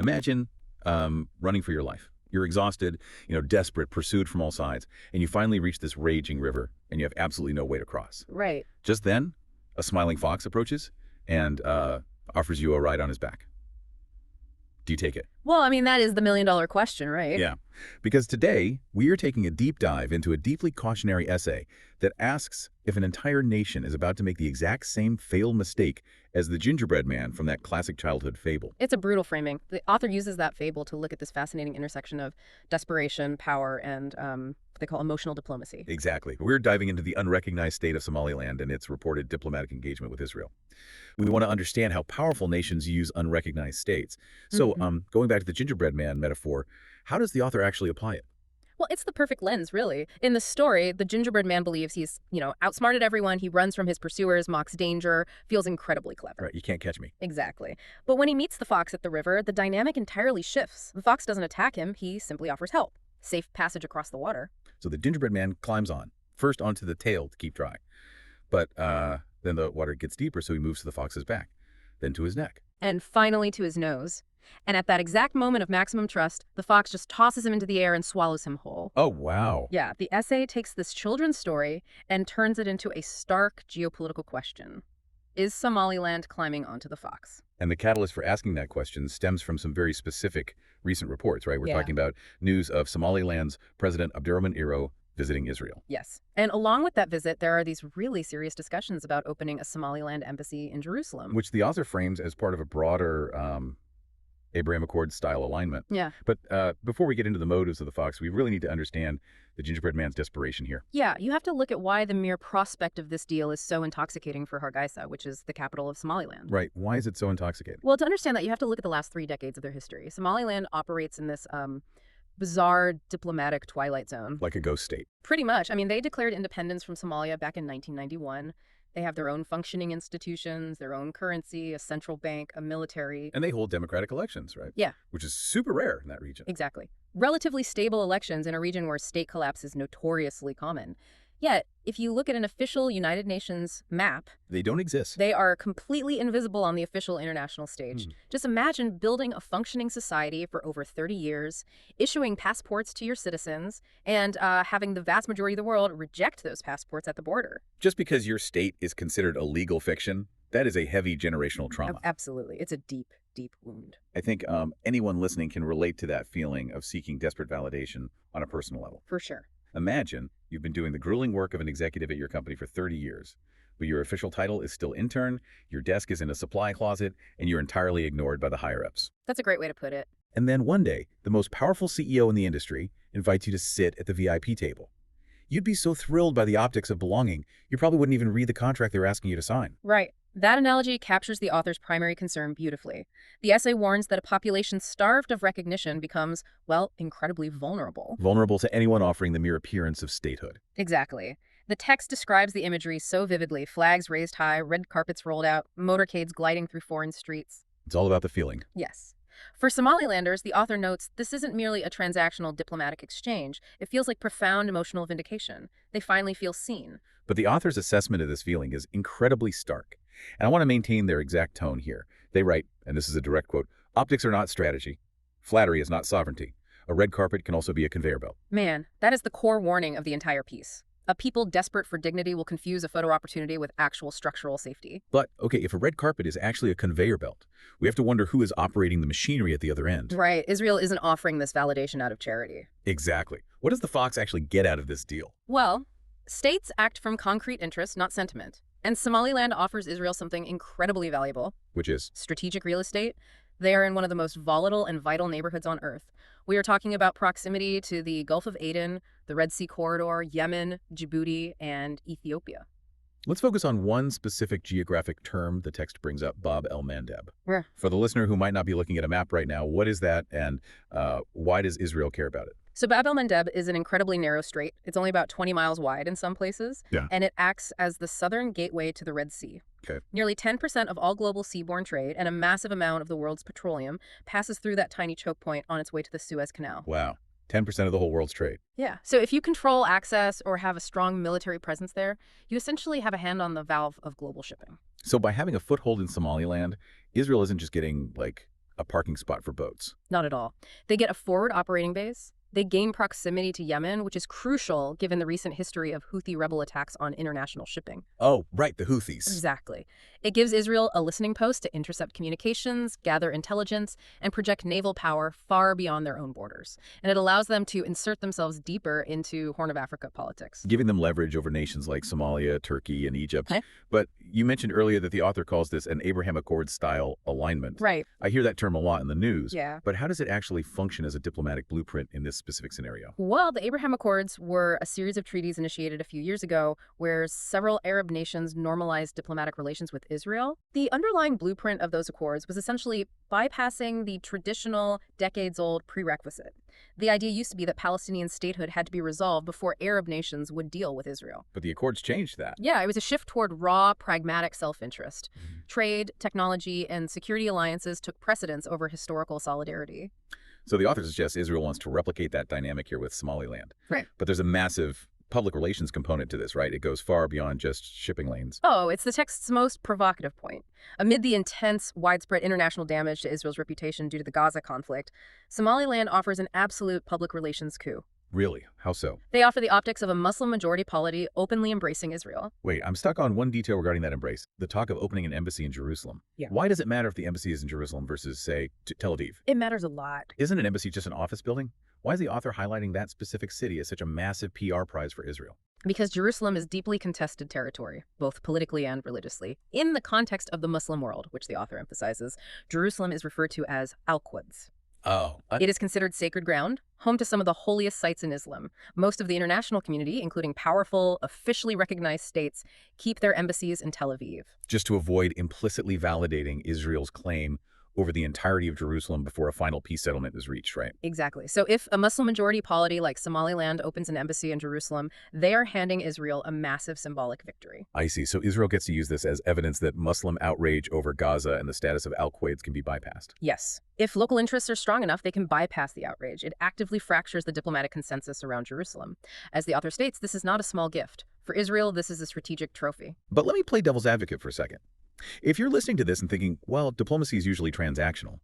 Imagine running for your life. You're exhausted, desperate, pursued from all sides, and you finally reach this raging river, and you have absolutely no way to cross. Right. Just then, a smiling fox approaches and offers you a ride on his back. Do you take it? Well, I mean, that is the million-dollar question, right? Yeah, because today we are taking a deep dive into a deeply cautionary essay that asks if an entire nation is about to make the exact same fatal mistake as the gingerbread man from that classic childhood fable. It's a brutal framing. The author uses that fable to look at this fascinating intersection of desperation, power, and what they call emotional diplomacy. Exactly. We're diving into the unrecognized state of Somaliland and its reported diplomatic engagement with Israel. We want to understand how powerful nations use unrecognized states. So, going back to the gingerbread man metaphor, how does the author actually apply it? Well, it's the perfect lens, really. In the story, the gingerbread man believes he's, outsmarted everyone. He runs from his pursuers, mocks danger, feels incredibly clever. Right, you can't catch me. Exactly. But when he meets the fox at the river, the dynamic entirely shifts. The fox doesn't attack him. He simply offers help. Safe passage across the water. So the gingerbread man climbs on, first onto the tail to keep dry. But then the water gets deeper, so he moves to the fox's back, then to his neck. And finally to his nose. And at that exact moment of maximum trust, the fox just tosses him into the air and swallows him whole. Oh, wow. Yeah, the essay takes this children's story and turns it into a stark geopolitical question. Is Somaliland climbing onto the fox? And the catalyst for asking that question stems from some very specific recent reports, right? We're talking about news of Somaliland's President Abdurrahman Iro visiting Israel. Yes. And along with that visit, there are these really serious discussions about opening a Somaliland embassy in Jerusalem. Which the author frames as part of a broader Abraham Accord-style alignment. Yeah. But before we get into the motives of the fox, we really need to understand the gingerbread man's desperation here. Yeah, you have to look at why the mere prospect of this deal is so intoxicating for Hargeisa, which is the capital of Somaliland. Right. Why is it so intoxicating? Well, to understand that, you have to look at the last 3 decades of their history. Somaliland operates in this bizarre diplomatic twilight zone. Like a ghost state. Pretty much. I mean, they declared independence from Somalia back in 1991. They have their own functioning institutions, their own currency, a central bank, a military. And they hold democratic elections, right? Yeah. Which is super rare in that region. Exactly. Relatively stable elections in a region where state collapse is notoriously common. Yet, if you look at an official United Nations map, they don't exist. They are completely invisible on the official international stage. Just imagine building a functioning society for over 30 years, issuing passports to your citizens, and having the vast majority of the world reject those passports at the border. Just because your state is considered a legal fiction, that is a heavy generational trauma. Absolutely. It's a deep, deep wound. I think anyone listening can relate to that feeling of seeking desperate validation on a personal level. For sure. Imagine you've been doing the grueling work of an executive at your company for 30 years, but your official title is still intern, your desk is in a supply closet, and you're entirely ignored by the higher-ups. That's a great way to put it. And then one day, the most powerful CEO in the industry invites you to sit at the VIP table. You'd be so thrilled by the optics of belonging, you probably wouldn't even read the contract they're asking you to sign. Right. That analogy captures the author's primary concern beautifully. The essay warns that a population starved of recognition becomes, well, incredibly vulnerable. Vulnerable to anyone offering the mere appearance of statehood. Exactly. The text describes the imagery so vividly. Flags raised high, red carpets rolled out, motorcades gliding through foreign streets. It's all about the feeling. Yes. For Somalilanders, the author notes, this isn't merely a transactional diplomatic exchange. It feels like profound emotional vindication. They finally feel seen. But the author's assessment of this feeling is incredibly stark. And I want to maintain their exact tone here. They write, and this is a direct quote, "Optics are not strategy. Flattery is not sovereignty. A red carpet can also be a conveyor belt." Man, that is the core warning of the entire piece. A people desperate for dignity will confuse a photo opportunity with actual structural safety. But, okay, if a red carpet is actually a conveyor belt, we have to wonder who is operating the machinery at the other end. Right. Israel isn't offering this validation out of charity. Exactly. What does the fox actually get out of this deal? Well, states act from concrete interest, not sentiment. And Somaliland offers Israel something incredibly valuable. Which is? Strategic real estate. They are in one of the most volatile and vital neighborhoods on Earth. We are talking about proximity to the Gulf of Aden, the Red Sea Corridor, Yemen, Djibouti, and Ethiopia. Let's focus on one specific geographic term the text brings up, Bab el-Mandeb. Yeah. For the listener who might not be looking at a map right now, what is that and why does Israel care about it? So Bab el-Mandeb is an incredibly narrow strait. It's only about 20 miles wide in some places, and it acts as the southern gateway to the Red Sea. Okay. Nearly 10% of all global seaborne trade and a massive amount of the world's petroleum passes through that tiny choke point on its way to the Suez Canal. Wow. 10% of the whole world's trade. Yeah. So if you control access or have a strong military presence there, you essentially have a hand on the valve of global shipping. So by having a foothold in Somaliland, Israel isn't just getting, like, a parking spot for boats. Not at all. They get a forward operating base. They gain proximity to Yemen, which is crucial given the recent history of Houthi rebel attacks on international shipping. Oh, right, the Houthis. Exactly. It gives Israel a listening post to intercept communications, gather intelligence, and project naval power far beyond their own borders. And it allows them to insert themselves deeper into Horn of Africa politics. Giving them leverage over nations like Somalia, Turkey, and Egypt. Okay. But you mentioned earlier that the author calls this an Abraham Accord-style alignment. Right. I hear that term a lot in the news. Yeah. But how does it actually function as a diplomatic blueprint in this specific scenario? Well, the Abraham Accords were a series of treaties initiated a few years ago where several Arab nations normalized diplomatic relations with Israel. The underlying blueprint of those accords was essentially bypassing the traditional decades-old prerequisite. The idea used to be that Palestinian statehood had to be resolved before Arab nations would deal with Israel. But the Accords changed that. Yeah, it was a shift toward raw, pragmatic self-interest. Trade, technology, and security alliances took precedence over historical solidarity. So the author suggests Israel wants to replicate that dynamic here with Somaliland. Right. But there's a massive public relations component to this, right? It goes far beyond just shipping lanes. Oh, it's the text's most provocative point. Amid the intense, widespread international damage to Israel's reputation due to the Gaza conflict, Somaliland offers an absolute public relations coup. Really? How so? They offer the optics of a Muslim-majority polity openly embracing Israel. Wait, I'm stuck on one detail regarding that embrace, the talk of opening an embassy in Jerusalem. Yeah. Why does it matter if the embassy is in Jerusalem versus, say, Tel Aviv? It matters a lot. Isn't an embassy just an office building? Why is the author highlighting that specific city as such a massive PR prize for Israel? Because Jerusalem is deeply contested territory, both politically and religiously. In the context of the Muslim world, which the author emphasizes, Jerusalem is referred to as Al-Quds. Oh. It is considered sacred ground, home to some of the holiest sites in Islam. Most of the international community, including powerful, officially recognized states, keep their embassies in Tel Aviv. Just to avoid implicitly validating Israel's claim over the entirety of Jerusalem before a final peace settlement is reached, right? Exactly. So if a Muslim-majority polity like Somaliland opens an embassy in Jerusalem, they are handing Israel a massive symbolic victory. I see. So Israel gets to use this as evidence that Muslim outrage over Gaza and the status of Al-Quds can be bypassed. Yes. If local interests are strong enough, they can bypass the outrage. It actively fractures the diplomatic consensus around Jerusalem. As the author states, this is not a small gift. For Israel, this is a strategic trophy. But let me play devil's advocate for a second. If you're listening to this and thinking, well, diplomacy is usually transactional,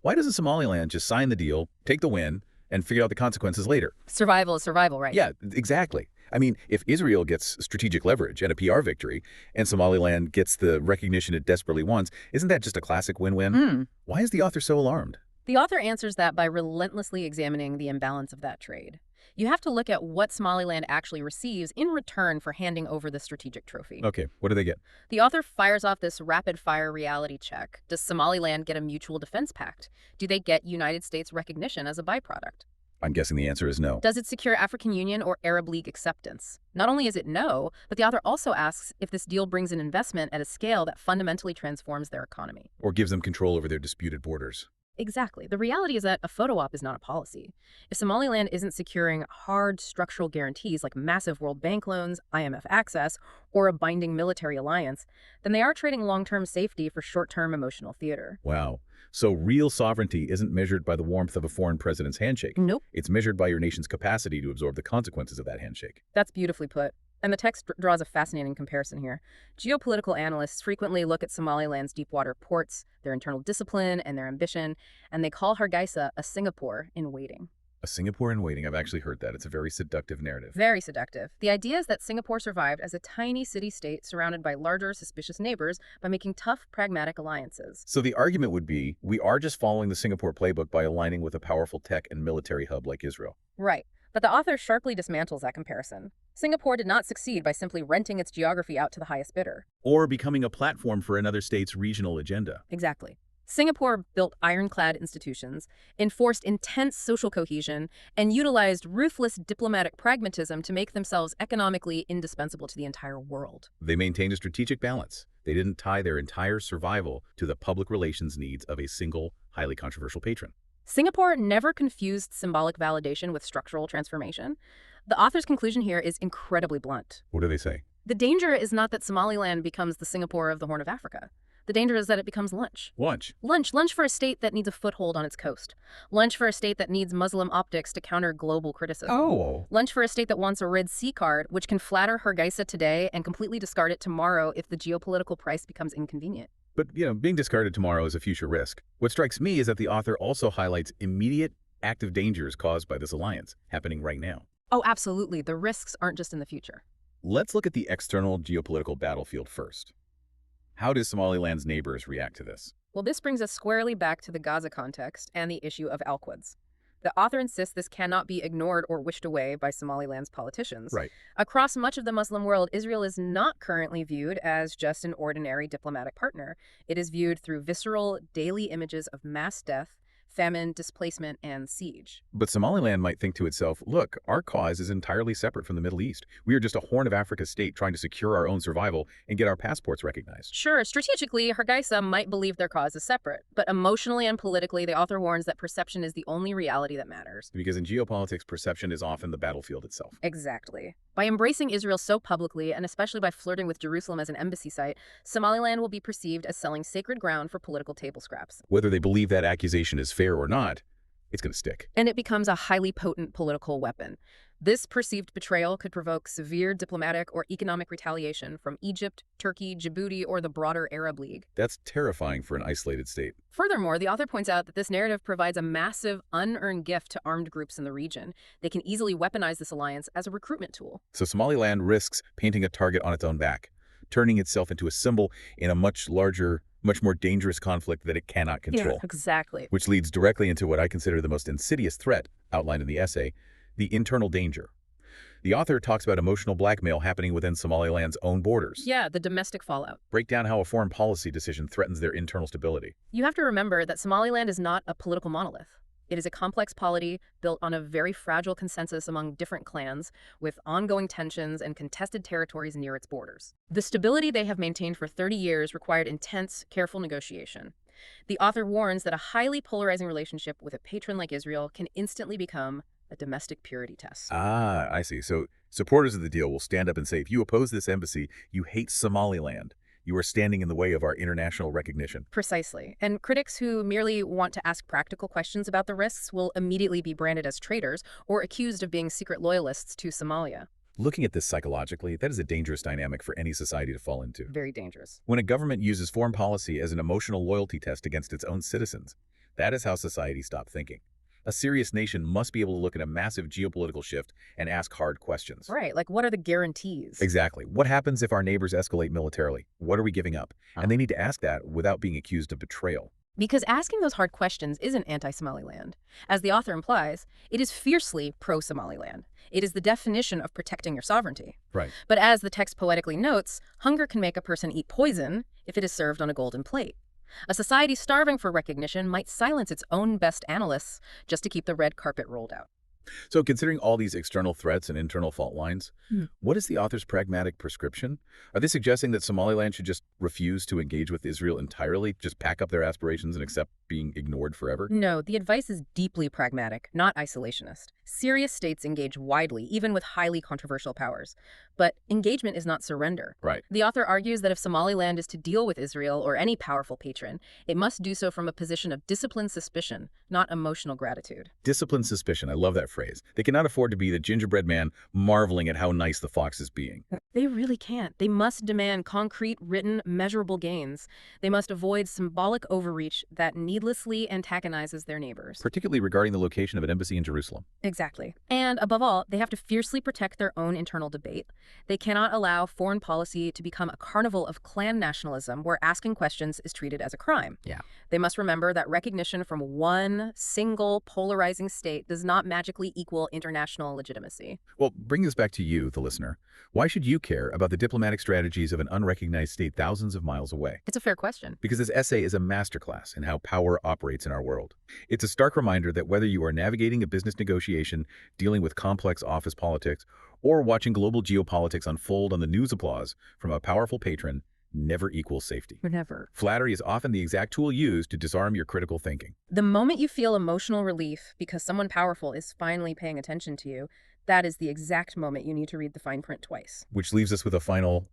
why doesn't Somaliland just sign the deal, take the win, and figure out the consequences later? Survival is survival, right? Yeah, exactly. I mean, if Israel gets strategic leverage and a PR victory, and Somaliland gets the recognition it desperately wants, isn't that just a classic win-win? Why is the author so alarmed? The author answers that by relentlessly examining the imbalance of that trade. You have to look at what Somaliland actually receives in return for handing over the strategic trophy. Okay, what do they get? The author fires off this rapid-fire reality check. Does Somaliland get a mutual defense pact? Do they get United States recognition as a byproduct? I'm guessing the answer is no. Does it secure African Union or Arab League acceptance? Not only is it no, but the author also asks if this deal brings an investment at a scale that fundamentally transforms their economy. Or gives them control over their disputed borders. Exactly. The reality is that a photo op is not a policy. If Somaliland isn't securing hard structural guarantees like massive World Bank loans, IMF access, or a binding military alliance, then they are trading long-term safety for short-term emotional theater. Wow. So real sovereignty isn't measured by the warmth of a foreign president's handshake. Nope. It's measured by your nation's capacity to absorb the consequences of that handshake. That's beautifully put. And the text draws a fascinating comparison here. Geopolitical analysts frequently look at Somaliland's deepwater ports, their internal discipline, and their ambition, and they call Hargeisa a Singapore in waiting. A Singapore in waiting, I've actually heard that. It's a very seductive narrative. Very seductive. The idea is that Singapore survived as a tiny city-state surrounded by larger, suspicious neighbors by making tough, pragmatic alliances. So the argument would be, we are just following the Singapore playbook by aligning with a powerful tech and military hub like Israel. Right. But the author sharply dismantles that comparison. Singapore did not succeed by simply renting its geography out to the highest bidder. Or becoming a platform for another state's regional agenda. Exactly. Singapore built ironclad institutions, enforced intense social cohesion, and utilized ruthless diplomatic pragmatism to make themselves economically indispensable to the entire world. They maintained a strategic balance. They didn't tie their entire survival to the public relations needs of a single, highly controversial patron. Singapore never confused symbolic validation with structural transformation. The author's conclusion here is incredibly blunt. What do they say? The danger is not that Somaliland becomes the Singapore of the Horn of Africa. The danger is that it becomes lunch. Lunch. Lunch for a state that needs a foothold on its coast. Lunch for a state that needs Muslim optics to counter global criticism. Oh. Lunch for a state that wants a Red Sea card, which can flatter Hargeisa today and completely discard it tomorrow if the geopolitical price becomes inconvenient. But, being discarded tomorrow is a future risk. What strikes me is that the author also highlights immediate active dangers caused by this alliance happening right now. Oh, absolutely. The risks aren't just in the future. Let's look at the external geopolitical battlefield first. How do Somaliland's neighbors react to this? Well, this brings us squarely back to the Gaza context and the issue of Al-Quds. The author insists this cannot be ignored or wished away by Somaliland's politicians. Right. Across much of the Muslim world, Israel is not currently viewed as just an ordinary diplomatic partner. It is viewed through visceral, daily images of mass death, famine, displacement, and siege. But Somaliland might think to itself, look, our cause is entirely separate from the Middle East. We are just a Horn of Africa state trying to secure our own survival and get our passports recognized. Sure, strategically, Hargeisa might believe their cause is separate, but emotionally and politically, the author warns that perception is the only reality that matters. Because in geopolitics, perception is often the battlefield itself. Exactly. By embracing Israel so publicly, and especially by flirting with Jerusalem as an embassy site, Somaliland will be perceived as selling sacred ground for political table scraps. Whether they believe that accusation is fair or not, it's going to stick. And it becomes a highly potent political weapon. This perceived betrayal could provoke severe diplomatic or economic retaliation from Egypt, Turkey, Djibouti, or the broader Arab League. That's terrifying for an isolated state. Furthermore, the author points out that this narrative provides a massive, unearned gift to armed groups in the region. They can easily weaponize this alliance as a recruitment tool. So Somaliland risks painting a target on its own back, turning itself into a symbol in a much larger, much more dangerous conflict that it cannot control. Yeah, exactly. Which leads directly into what I consider the most insidious threat outlined in the essay, the internal danger. The author talks about emotional blackmail happening within Somaliland's own borders. Yeah, the domestic fallout. Break down how a foreign policy decision threatens their internal stability. You have to remember that Somaliland is not a political monolith. It is a complex polity built on a very fragile consensus among different clans, with ongoing tensions and contested territories near its borders. The stability they have maintained for 30 years required intense, careful negotiation. The author warns that a highly polarizing relationship with a patron like Israel can instantly become a domestic purity test. Ah, I see. So supporters of the deal will stand up and say, if you oppose this embassy, you hate Somaliland. You are standing in the way of our international recognition. Precisely. And critics who merely want to ask practical questions about the risks will immediately be branded as traitors or accused of being secret loyalists to Somalia. Looking at this psychologically, that is a dangerous dynamic for any society to fall into. Very dangerous. When a government uses foreign policy as an emotional loyalty test against its own citizens, that is how societies stop thinking. A serious nation must be able to look at a massive geopolitical shift and ask hard questions. Right, like what are the guarantees? Exactly. What happens if our neighbors escalate militarily? What are we giving up? And they need to ask that without being accused of betrayal. Because asking those hard questions isn't anti-Somaliland. As the author implies, it is fiercely pro-Somaliland. It is the definition of protecting your sovereignty. Right. But as the text poetically notes, hunger can make a person eat poison if it is served on a golden plate. A society starving for recognition might silence its own best analysts just to keep the red carpet rolled out. So considering all these external threats and internal fault lines, what is the author's pragmatic prescription? Are they suggesting that Somaliland should just refuse to engage with Israel entirely, just pack up their aspirations and accept being ignored forever? No, the advice is deeply pragmatic, not isolationist. Serious states engage widely, even with highly controversial powers. But engagement is not surrender. Right. The author argues that if Somaliland is to deal with Israel or any powerful patron, it must do so from a position of disciplined suspicion, not emotional gratitude. Disciplined suspicion. I love that phrase. They cannot afford to be the gingerbread man marveling at how nice the fox is being. They really can't. They must demand concrete, written, measurable gains. They must avoid symbolic overreach that needlessly antagonizes their neighbors. Particularly regarding the location of an embassy in Jerusalem. Exactly. And above all, they have to fiercely protect their own internal debate. They cannot allow foreign policy to become a carnival of clan nationalism where asking questions is treated as a crime. Yeah. They must remember that recognition from one single polarizing state does not magically equal international legitimacy. Well, bring this back to you, the listener. Why should you care about the diplomatic strategies of an unrecognized state thousands of miles away? It's a fair question. Because this essay is a masterclass in how power operates in our world. It's a stark reminder that whether you are navigating a business negotiation, dealing with complex office politics, or watching global geopolitics unfold on the news applause from a powerful patron, never equals safety. Never. Flattery is often the exact tool used to disarm your critical thinking. The moment you feel emotional relief because someone powerful is finally paying attention to you, that is the exact moment you need to read the fine print twice. Which leaves us with a final,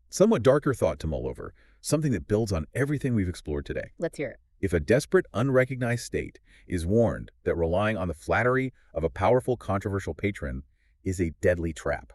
somewhat darker thought to mull over, something that builds on everything we've explored today. Let's hear it. If a desperate, unrecognized state is warned that relying on the flattery of a powerful, controversial patron is a deadly trap,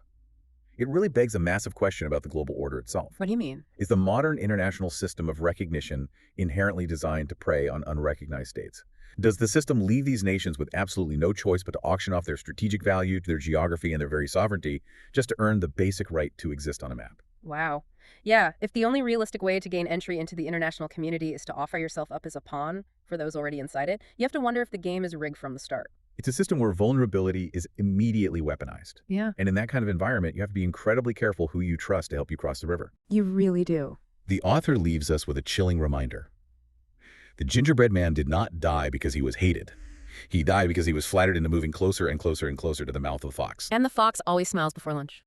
It really begs a massive question about the global order itself. What do you mean? Is the modern international system of recognition inherently designed to prey on unrecognized states? Does the system leave these nations with absolutely no choice but to auction off their strategic value, their geography, and their very sovereignty just to earn the basic right to exist on a map? Wow. Yeah, if the only realistic way to gain entry into the international community is to offer yourself up as a pawn for those already inside it, you have to wonder if the game is rigged from the start. It's a system where vulnerability is immediately weaponized. Yeah. And in that kind of environment, you have to be incredibly careful who you trust to help you cross the river. You really do. The author leaves us with a chilling reminder. The gingerbread man did not die because he was hated. He died because he was flattered into moving closer and closer and closer to the mouth of the fox. And the fox always smiles before lunch.